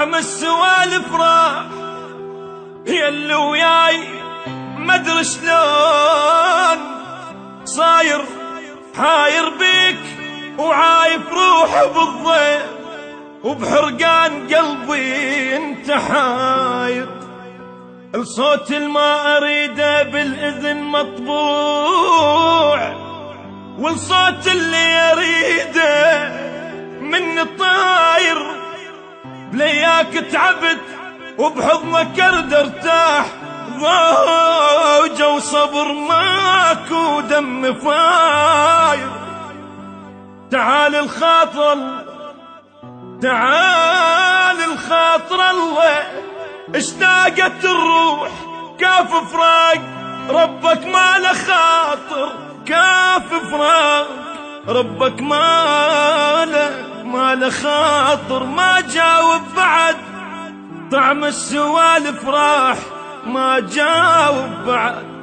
طعم السوالف راح يلي وياي مدري شلون صاير حاير بيك وعايف روح بالضيف وبحرقان قلبي انت حاير الصوت الما اريده بالاذن مطبوع والصوت اللي اريده من طاير بلياك تعبت وبحضنك ارد ارتاح ضوجه وصبر ماكو دم فاير تعال الخاطر تعال الخاطر الله اشتاقت الروح كاف فراق ربك ما له خاطر كاف فراق ربك ما له خاطر ما جاوب بعد طعم السوالف راح ما جاوب بعد